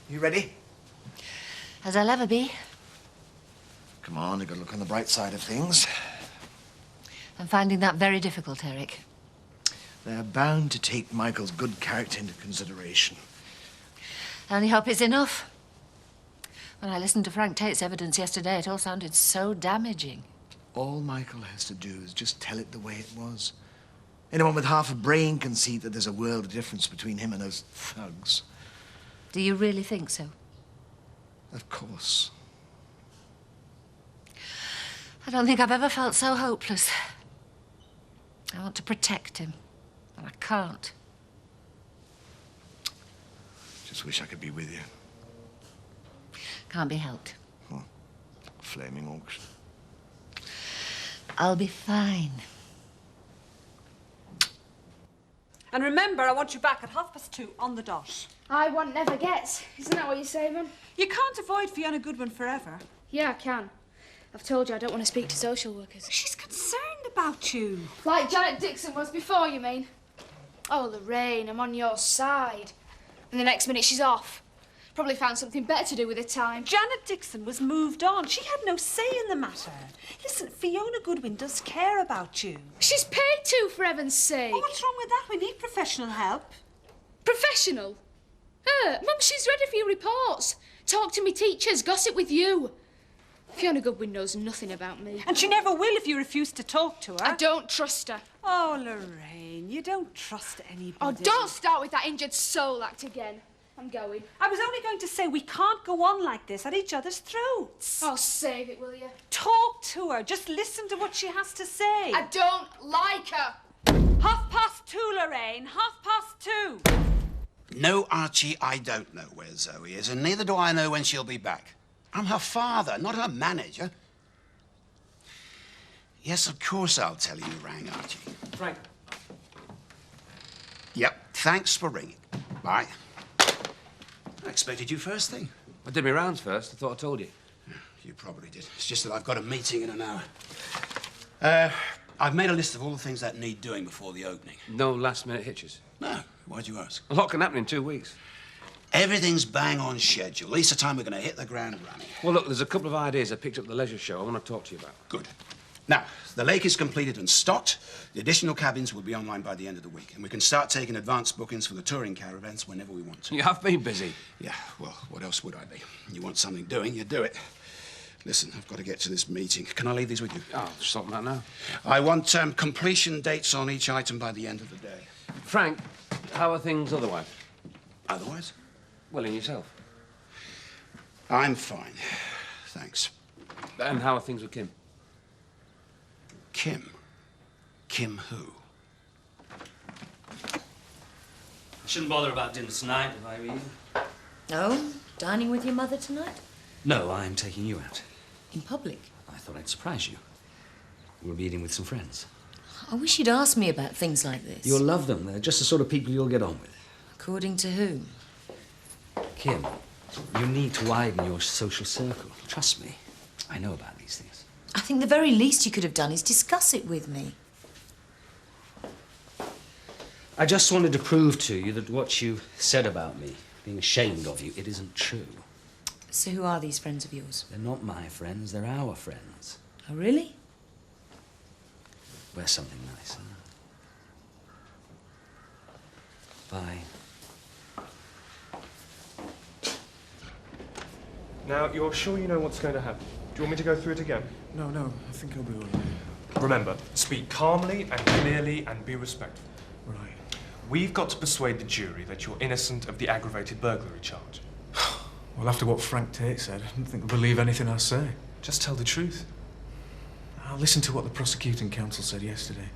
You ready? As I'll ever be. Come on, you've got to look on the bright side of things. I'm finding that very difficult, Eric. They're bound to take Michael's good character into consideration. I only hope it's enough. When I listened to Frank Tate's evidence yesterday, it all sounded so damaging. All Michael has to do is just tell it the way it was. Anyone with half a brain can see that there's a world of difference between him and those thugs. Do you really think so? Of course. I don't think I've ever felt so hopeless. I want to protect him, but I can't. Just wish I could be with you. Can't be helped. Oh, flaming auction. I'll be fine. And remember, I want you back at 2:30 on the dot. I want never gets. Isn't that what you're saying? You can't avoid Fiona Goodwin forever. Yeah, I can. I've told you I don't want to speak to social workers. She's concerned about you. Like Janet Dixon was before, you mean? Oh, Lorraine, I'm on your side. And the next minute she's off. Probably found something better to do with her time. Janet Dixon was moved on. She had no say in the matter. Listen, Fiona Goodwin does care about you. She's paid to, for heaven's sake. Oh, what's wrong with that? We need professional help. Professional? Mum, she's read a few reports. Talk to me teachers, gossip with you. Fiona Goodwin knows nothing about me. And she never will if you refuse to talk to her. I don't trust her. Oh, Lorraine, you don't trust anybody. Oh, don't start with that injured soul act again. I'm going. I was only going to say we can't go on like this at each other's throats. Oh, save it, will you? Talk to her. Just listen to what she has to say. I don't like her. 2:30, Lorraine. 2:30. No, Archie, I don't know where Zoe is, and neither do I know when she'll be back. I'm her father, not her manager. Yes, of course I'll tell you rang, Archie. Frank. Yep, thanks for ringing. Bye. I expected you first thing. I did my rounds first. I thought I told you. You probably did. It's just that I've got a meeting in an hour. I've made a list of all the things that need doing before the opening. No last-minute hitches? No. Why'd you ask? A lot can happen in 2 weeks. Everything's bang on schedule. At least the time we're going to hit the ground running. Well, look, there's a couple of ideas I picked up at the leisure show I want to talk to you about. Good. Now, the lake is completed and stocked. The additional cabins will be online by the end of the week. And we can start taking advance bookings for the touring caravans whenever we want to. You have been busy. Yeah, well, what else would I be? You want something doing, you do it. Listen, I've got to get to this meeting. Can I leave these with you? Oh, sort them out now. I want completion dates on each item by the end of the day. Frank, how are things otherwise? Otherwise? Well, in yourself. I'm fine. Thanks. And how are things with Kim? Kim? Kim who? I shouldn't bother about dinner tonight if I were you. Oh, dining with your mother tonight? No, I'm taking you out. In public? I thought I'd surprise you. We'll be eating with some friends. I wish you'd asked me about things like this. You'll love them. They're just the sort of people you'll get on with. According to whom? Kim, you need to widen your social circle. Trust me. I know about these things. I think the very least you could have done is discuss it with me. I just wanted to prove to you that what you said about me, being ashamed of you, it isn't true. So who are these friends of yours? They're not my friends, they're our friends. Oh, really? Wear something nice, huh? Bye. Now, you're sure you know what's going to happen? Do you want me to go through it again? No, I think I'll be all right. Remember, speak calmly and clearly and be respectful. Right. We've got to persuade the jury that you're innocent of the aggravated burglary charge. Well, after what Frank Tate said, I don't think they'll believe anything I say. Just tell the truth. I'll listen to what the prosecuting counsel said yesterday.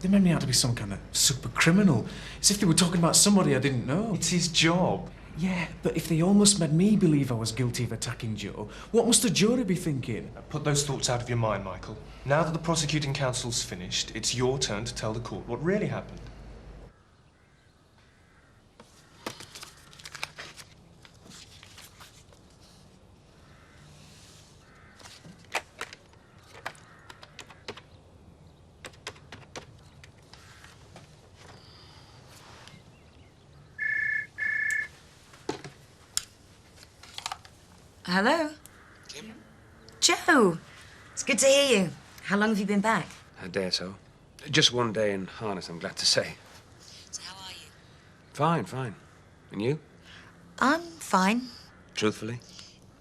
They made me out to be some kind of super criminal, as if they were talking about somebody I didn't know. It's his job. Yeah, but if they almost made me believe I was guilty of attacking Joe, what must the jury be thinking? Now, put those thoughts out of your mind, Michael. Now that the prosecuting counsel's finished, it's your turn to tell the court what really happened. Hello? Kim? Joe! It's good to hear you. How long have you been back? A day or so. Just one day in harness, I'm glad to say. So how are you? Fine, fine. And you? I'm fine. Truthfully?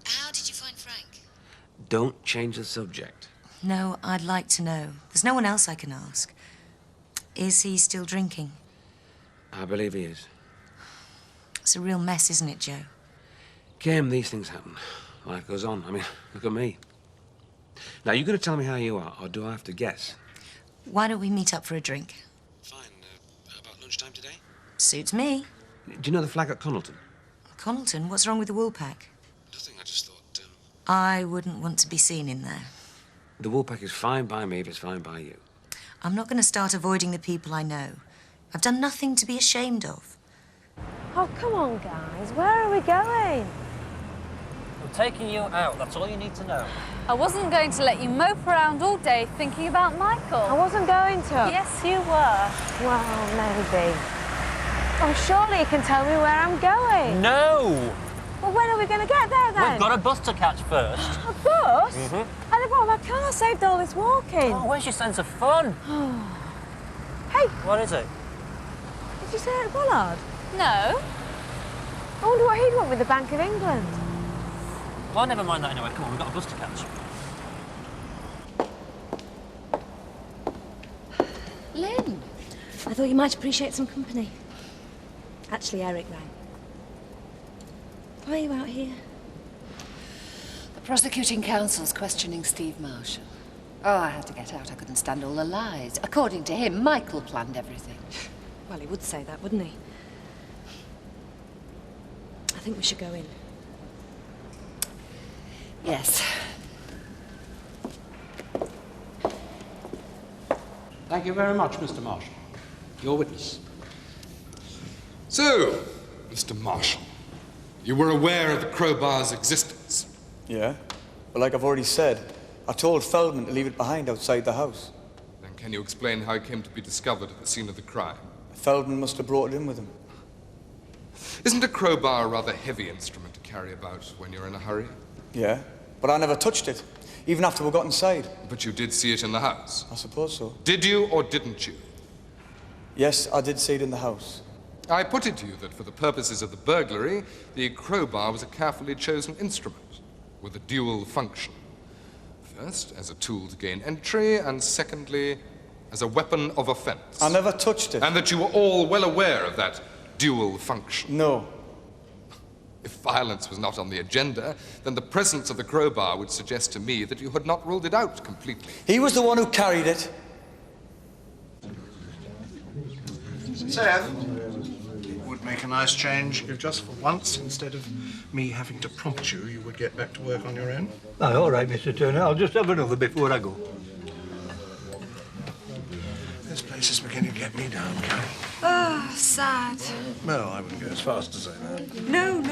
How did you find Frank? Don't change the subject. No, I'd like to know. There's no one else I can ask. Is he still drinking? I believe he is. It's a real mess, isn't it, Joe? Kim, these things happen. Life goes on. I mean, look at me. Now, you going to tell me how you are, or do I have to guess? Why don't we meet up for a drink? Fine. How about lunchtime today? Suits me. Do you know the flag at Connaughton? Connaughton, what's wrong with the wool pack? Nothing, I just thought... I wouldn't want to be seen in there. The wool pack is fine by me if it's fine by you. I'm not going to start avoiding the people I know. I've done nothing to be ashamed of. Oh, come on, guys. Where are we going? I'm taking you out. That's all you need to know. I wasn't going to let you mope around all day thinking about Michael. I wasn't going to. Yes, you were. Well, maybe. Oh, surely you can tell me where I'm going. No! Well, when are we going to get there, then? We've got a bus to catch first. A bus? Mm-hmm. I brought my car, saved all this walking. Oh, where's your sense of fun? Hey! What is it? Did you say it, Bollard? No. I wonder what he'd want with the Bank of England. Well, never mind that anyway. Come on, we've got a bus to catch. Lynn. I thought you might appreciate some company. Actually, Eric rang. Why are you out here? The prosecuting counsel's questioning Steve Marshall. Oh, I had to get out. I couldn't stand all the lies. According to him, Michael planned everything. Well, he would say that, wouldn't he? I think we should go in. Yes. Thank you very much, Mr. Marshall. Your witness. So, Mr. Marshall, you were aware of the crowbar's existence? Yeah. But like I've already said, I told Feldman to leave it behind outside the house. Then can you explain how it came to be discovered at the scene of the crime? Feldman must have brought it in with him. Isn't a crowbar a rather heavy instrument to carry about when you're in a hurry? Yeah, but I never touched it, even after we got inside. But you did see it in the house? I suppose so. Did you or didn't you? Yes, I did see it in the house. I put it to you that for the purposes of the burglary, the crowbar was a carefully chosen instrument with a dual function. First, as a tool to gain entry, and secondly, as a weapon of offense. I never touched it. And that you were all well aware of that dual function. No. If violence was not on the agenda, then the presence of the crowbar would suggest to me that you had not ruled it out completely. He was the one who carried it. Seth, it would make a nice change if just for once, instead of me having to prompt you, you would get back to work on your own. Aye, all right, Mr. Turner. I'll just have another before I go. This place is beginning to get me down, Carol. Oh, sad. No, I wouldn't go as far as to say that. No.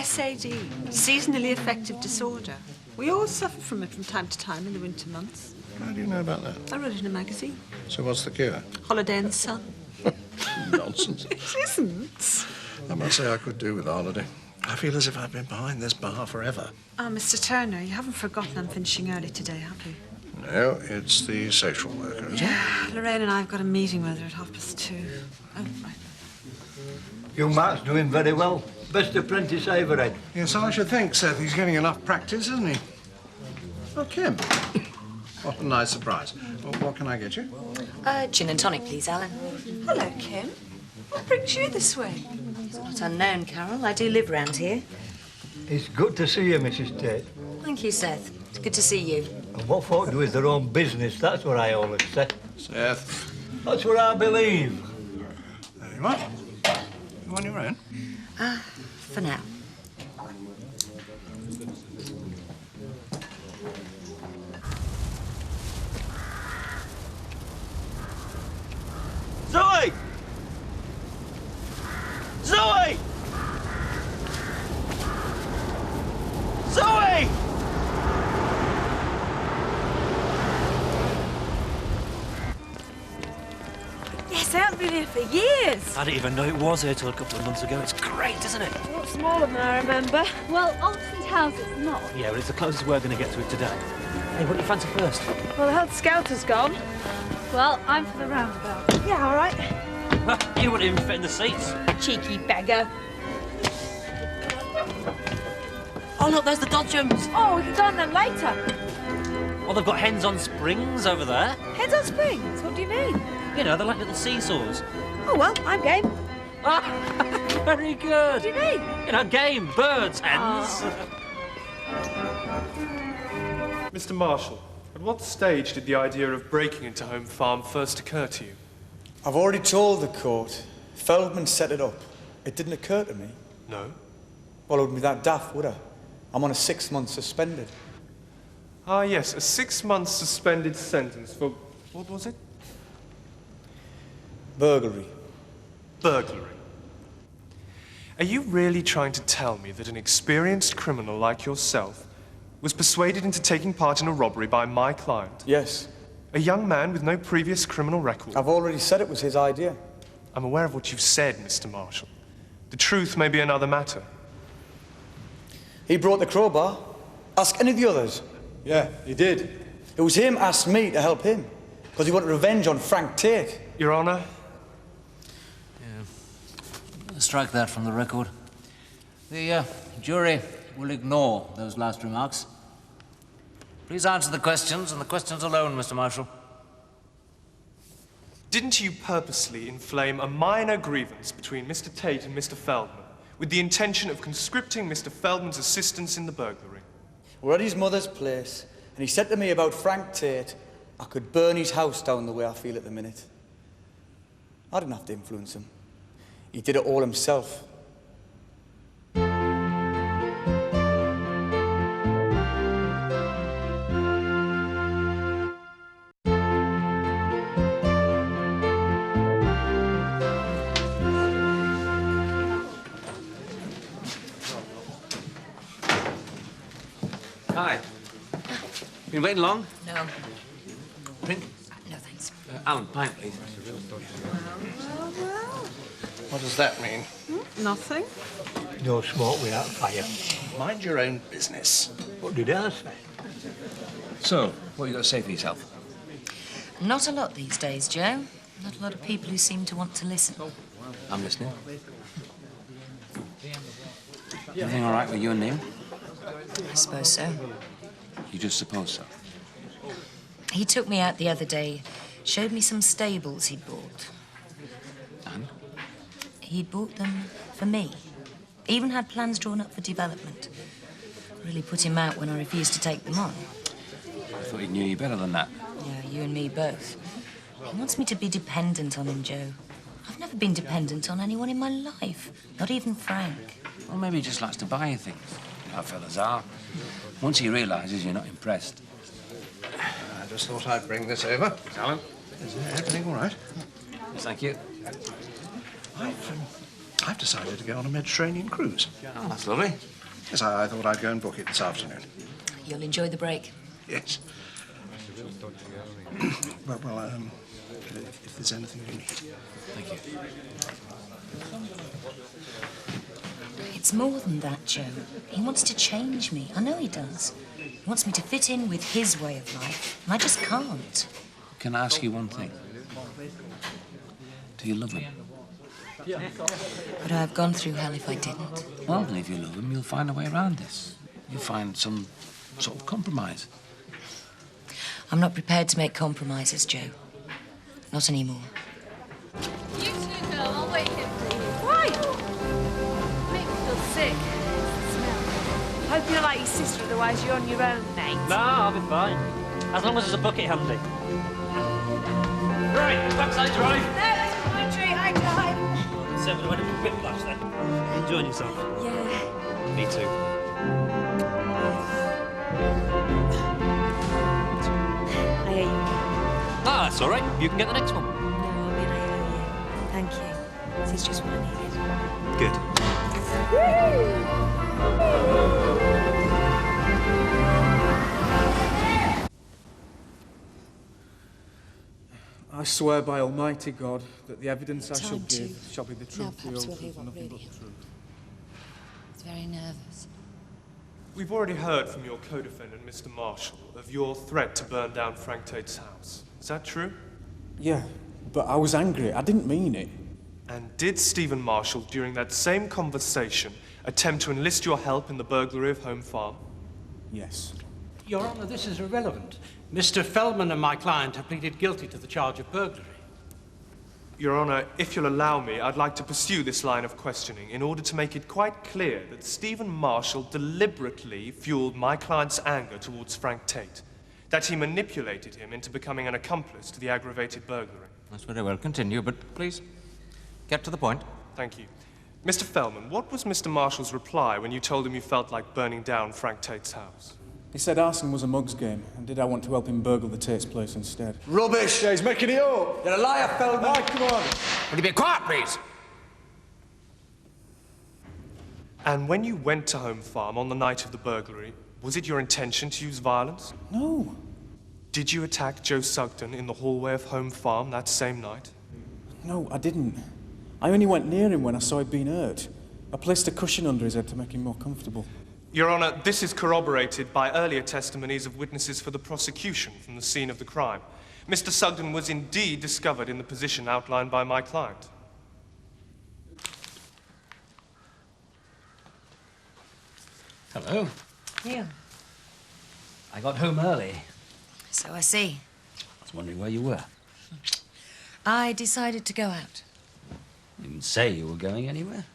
SAD, seasonally affective disorder. We all suffer from it from time to time in the winter months. How do you know about that? I read it in a magazine. So what's the cure? Holiday in the sun. Nonsense. It isn't. I must say I could do with a holiday. I feel as if I've been behind this bar forever. Oh, Mr. Turner, you haven't forgotten I'm finishing early today, have you? No, it's the social worker, isn't it? Lorraine and I have got a meeting with her at 2:30. Oh, right. Young Mark's doing very well. Best apprentice I ever had. Yes, I should think, Seth. He's getting enough practice, isn't he? Oh, Kim. What a nice surprise. Well, what can I get you? Gin and tonic, please, Alan. Hello, Kim. What brings you this way? It's not unknown, Carol. I do live round here. It's good to see you, Mrs. Tate. Thank you, Seth. It's good to see you. And what folk do is their own business. That's what I always say. Seth. That's what I believe. There you are. You on your own? For now. Zoe! Zoe! Zoe! Yes, out been here for years. I didn't even know it was here till a couple of months ago. It's great, isn't it? It's a lot smaller than I remember. Well, Alton House it's not. Yeah, but it's the closest we're going to get to it today. Hey, what do you fancy first? Well, the health scout has gone. Well, I'm for the roundabout. Yeah, all right. You wouldn't even fit in the seats. Cheeky beggar. Oh, look, there's the Dodgems. Oh, we can go on them later. Well, they've got hens on springs over there. Heads on springs? What do you mean? You know, they're like little seesaws. Oh, well, I'm game. Ah, very good. What do you mean? You know, game, birds, hens. Mr. Marshall, at what stage did the idea of breaking into Home Farm first occur to you? I've already told the court. Feldman set it up. It didn't occur to me. No? Well, it wouldn't be that daft, would I? I'm on a 6-month suspended. Ah, yes, a 6-month suspended sentence for... what was it? Burglary. Burglary. Are you really trying to tell me that an experienced criminal like yourself was persuaded into taking part in a robbery by my client? Yes. A young man with no previous criminal record? I've already said it was his idea. I'm aware of what you've said, Mr. Marshall. The truth may be another matter. He brought the crowbar. Ask any of the others. Yeah, he did. It was him asked me to help him, because he wanted revenge on Frank Tate. Your Honour? Strike that from the record. The jury will ignore those last remarks. Please answer the questions, and the questions alone, Mr. Marshall. Didn't you purposely inflame a minor grievance between Mr. Tate and Mr. Feldman with the intention of conscripting Mr. Feldman's assistance in the burglary? We're at his mother's place, and he said to me about Frank Tate, I could burn his house down the way I feel at the minute. I didn't have to influence him. He did it all himself. Hi. Been waiting long? No. Drink? No, thanks. Alan, pint, please. What does that mean? Nothing. No smoke without fire. Mind your own business. What did I say? So, what you got to say for yourself? Not a lot these days, Joe. Not a lot of people who seem to want to listen. I'm listening. Everything all right with you and Neil? I suppose so. You just suppose so? He took me out the other day, showed me some stables he'd bought. And? He'd bought them for me. Even had plans drawn up for development. Really put him out when I refused to take them on. I thought he knew you better than that. Yeah, you and me both. He wants me to be dependent on him, Joe. I've never been dependent on anyone in my life. Not even Frank. Well, maybe he just likes to buy you things. How fellas are. Once he realises you're not impressed. I just thought I'd bring this over. Alan? Is everything all right? Thank you. I've decided to go on a Mediterranean cruise. Oh, that's lovely. Yes, I thought I'd go and book it this afternoon. You'll enjoy the break. Yes. well, if there's anything you need. Thank you. It's more than that, Joe. He wants to change me. I know he does. He wants me to fit in with his way of life, and I just can't. Can I ask you one thing? Do you love him? Would I have gone through hell if I didn't? Well, then if you love him, you'll find a way around this. You'll find some sort of compromise. I'm not prepared to make compromises, Joe. Not anymore. You two go, I'll wait here for you. Why? Make me feel sick. It's the smell. Hope you're like your sister, otherwise you're on your own, mate. No, I'll be fine. As long as there's a bucket handy. Right, backside drive. No, my treat, I drive. So we're going to whiplash then. Enjoying yourself? Yeah. Me too. I owe you. Ah, that's all right. You can get the next one. No, I mean, I owe you. Thank you. This is just what I needed. Good. I I swear by Almighty God that the evidence I shall Time to- give shall be the truth, Now the perhaps whole we'll hear truth, and what nothing really but the truth. He's very nervous. We've already heard from your co-defendant, Mr. Marshall, of your threat to burn down Frank Tate's house. Is that true? Yeah, but I was angry. I didn't mean it. And did Stephen Marshall, during that same conversation, attempt to enlist your help in the burglary of Home Farm? Yes. Your Honour, this is irrelevant. Mr. Feldman and my client have pleaded guilty to the charge of burglary. Your Honour, if you'll allow me, I'd like to pursue this line of questioning in order to make it quite clear that Stephen Marshall deliberately fueled my client's anger towards Frank Tate, that he manipulated him into becoming an accomplice to the aggravated burglary. That's very well. Continue, but please, get to the point. Thank you. Mr. Feldman, what was Mr. Marshall's reply when you told him you felt like burning down Frank Tate's house? He said arson was a mug's game, and did I want to help him burgle the Tate's place instead? Rubbish! Yeah, he's making it up! You're a liar, Feldman! Right, come on! Will you be quiet, please? And when you went to Home Farm on the night of the burglary, was it your intention to use violence? No. Did you attack Joe Sugden in the hallway of Home Farm that same night? No, I didn't. I only went near him when I saw he'd been hurt. I placed a cushion under his head to make him more comfortable. Your Honour, this is corroborated by earlier testimonies of witnesses for the prosecution from the scene of the crime. Mr. Sugden was indeed discovered in the position outlined by my client. Hello. Yeah. I got home early. So I see. I was wondering where you were. I decided to go out. You didn't say you were going anywhere.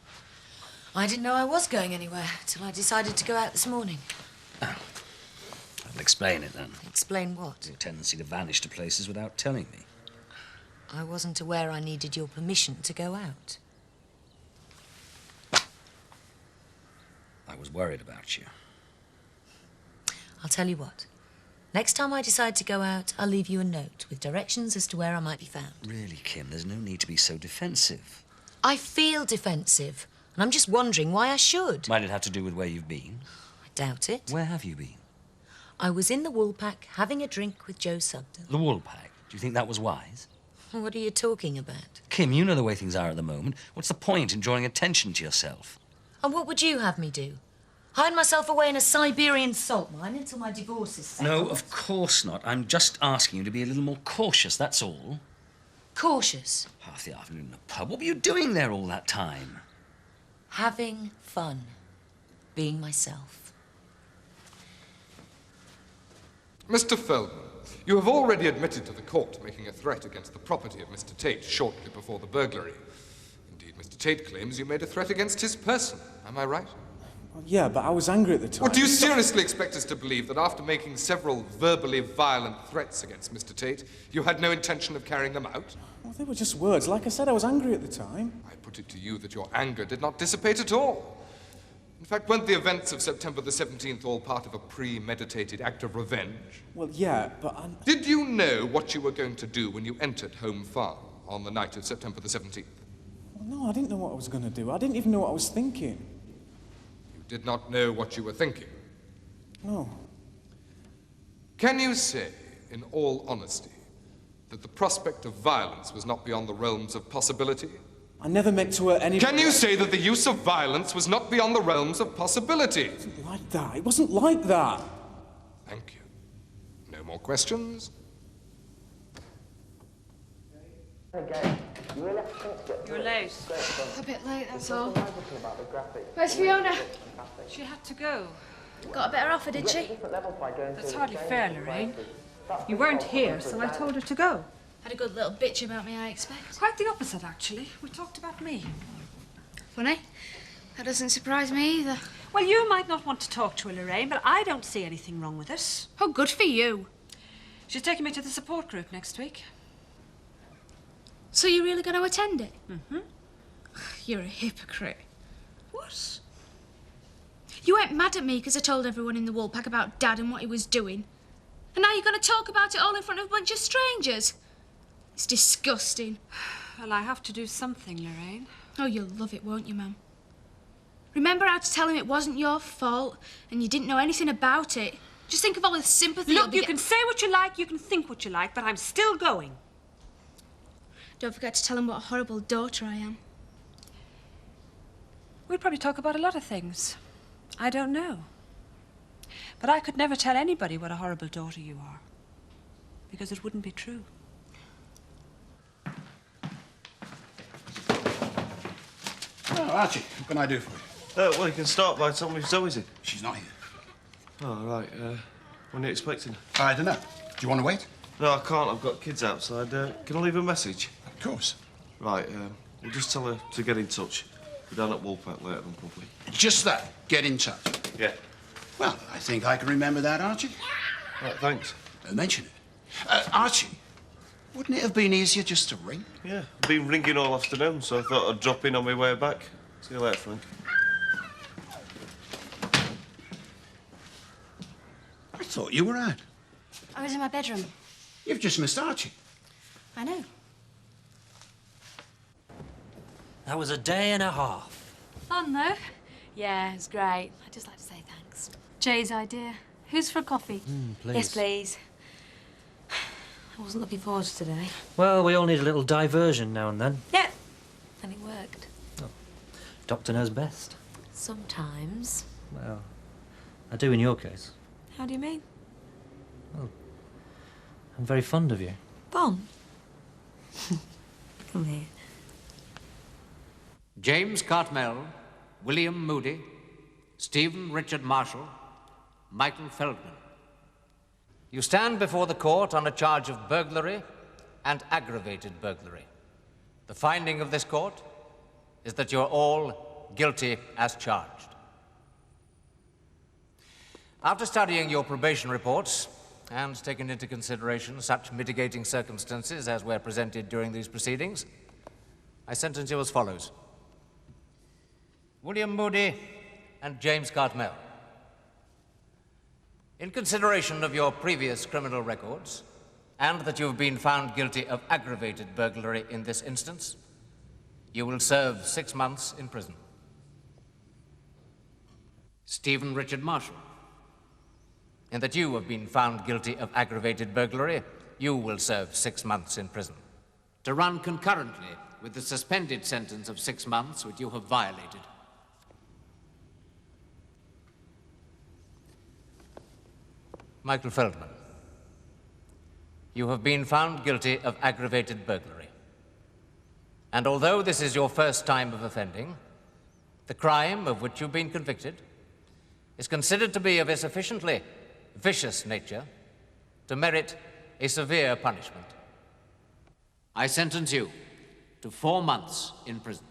I didn't know I was going anywhere till I decided to go out this morning. That'll explain it, then. Explain what? Your tendency to vanish to places without telling me. I wasn't aware I needed your permission to go out. I was worried about you. I'll tell you what. Next time I decide to go out, I'll leave you a note with directions as to where I might be found. Really, Kim, there's no need to be so defensive. I feel defensive, and I'm just wondering why I should. Might it have to do with where you've been? I doubt it. Where have you been? I was in the Woolpack having a drink with Joe Sugden. The Woolpack? Do you think that was wise? What are you talking about? Kim, you know the way things are at the moment. What's the point in drawing attention to yourself? And what would you have me do? Hide myself away in a Siberian salt mine until my divorce is settled? No, of course not. I'm just asking you to be a little more cautious, that's all. Cautious? Half the afternoon in the pub. What were you doing there all that time? Having fun. Being myself. Mr. Feldman, you have already admitted to the court making a threat against the property of Mr. Tate shortly before the burglary. Indeed, Mr. Tate claims you made a threat against his person. Am I right? Yeah, but I was angry at the time. Well, do you seriously expect us to believe that after making several verbally violent threats against Mr. Tate, you had no intention of carrying them out? Well, they were just words. Like I said, I was angry at the time. I put it to you that your anger did not dissipate at all. In fact, weren't the events of September the 17th all part of a premeditated act of revenge? Well, yeah, but Did you know what you were going to do when you entered Home Farm on the night of September the 17th? Well, no, I didn't know what I was going to do. I didn't even know what I was thinking. You did not know what you were thinking. No. Can you say, in all honesty, that the prospect of violence was not beyond the realms of possibility? I never meant to hurt anyone. Can you say that the use of violence was not beyond the realms of possibility? It wasn't like that. It wasn't like that. Thank you. No more questions? You're late. A bit late, that's all. Where's Fiona? She had to go. Got a better offer, did she? That's hardly fair, Lorraine. You weren't here, so I told her to go. Had a good little bitch about me, I expect. Quite the opposite, actually. We talked about me. Funny. That doesn't surprise me either. Well, you might not want to talk to her, Lorraine, but I don't see anything wrong with it. Oh, good for you. She's taking me to the support group next week. So you're really going to attend it? Mm-hmm. You're a hypocrite. What? You weren't mad at me because I told everyone in the Woolpack about Dad and what he was doing. And now you're going to talk about it all in front of a bunch of strangers. It's disgusting. Well, I have to do something, Lorraine. Oh, you'll love it, won't you, Mum? Remember how to tell him it wasn't your fault and you didn't know anything about it? Just think of all the sympathy... Look, you can say what you like, you can think what you like, but I'm still going. Don't forget to tell him what a horrible daughter I am. We'd probably talk about a lot of things. I don't know. But I could never tell anybody what a horrible daughter you are. Because it wouldn't be true. Oh, Archie, what can I do for you? Well, you can start by telling me if Zoe's in. She's not here. Oh, right. When are you expecting her? I don't know. Do you want to wait? No, I can't. I've got kids outside. Can I leave a message? Of course. Right, we'll just tell her to get in touch. We're down at Woolpack later than probably. Just that. Get in touch. Yeah. Well, I think I can remember that, Archie. Right, thanks. Mention it. Archie, wouldn't it have been easier just to ring? Yeah, I've been ringing all afternoon, so I thought I'd drop in on my way back. See you later, Frank. I thought you were out. I was in my bedroom. You've just missed Archie. I know. That was a day and a half. Fun, though. Yeah, it's great. I'd just like to say thanks. Jay's idea. Who's for a coffee? Please. Yes, please. I wasn't looking forward to today. Well, we all need a little diversion now and then. Yeah. And it worked. Doctor knows best. Sometimes. Well, I do in your case. How do you mean? I'm very fond of you. Fun. Come here. James Cartmel, William Moody, Stephen Richard Marshall, Michael Feldman. You stand before the court on a charge of burglary and aggravated burglary. The finding of this court is that you're all guilty as charged. After studying your probation reports and taking into consideration such mitigating circumstances as were presented during these proceedings, I sentence you as follows. William Moody and James Cartmel. In consideration of your previous criminal records, and that you have been found guilty of aggravated burglary in this instance, you will serve 6 months in prison. Stephen Richard Marshall. In that you have been found guilty of aggravated burglary, you will serve 6 months in prison. To run concurrently with the suspended sentence of 6 months which you have violated. Michael Feldman. You have been found guilty of aggravated burglary. And although this is your first time of offending, the crime of which you've been convicted is considered to be of a sufficiently vicious nature to merit a severe punishment. I sentence you to 4 months in prison.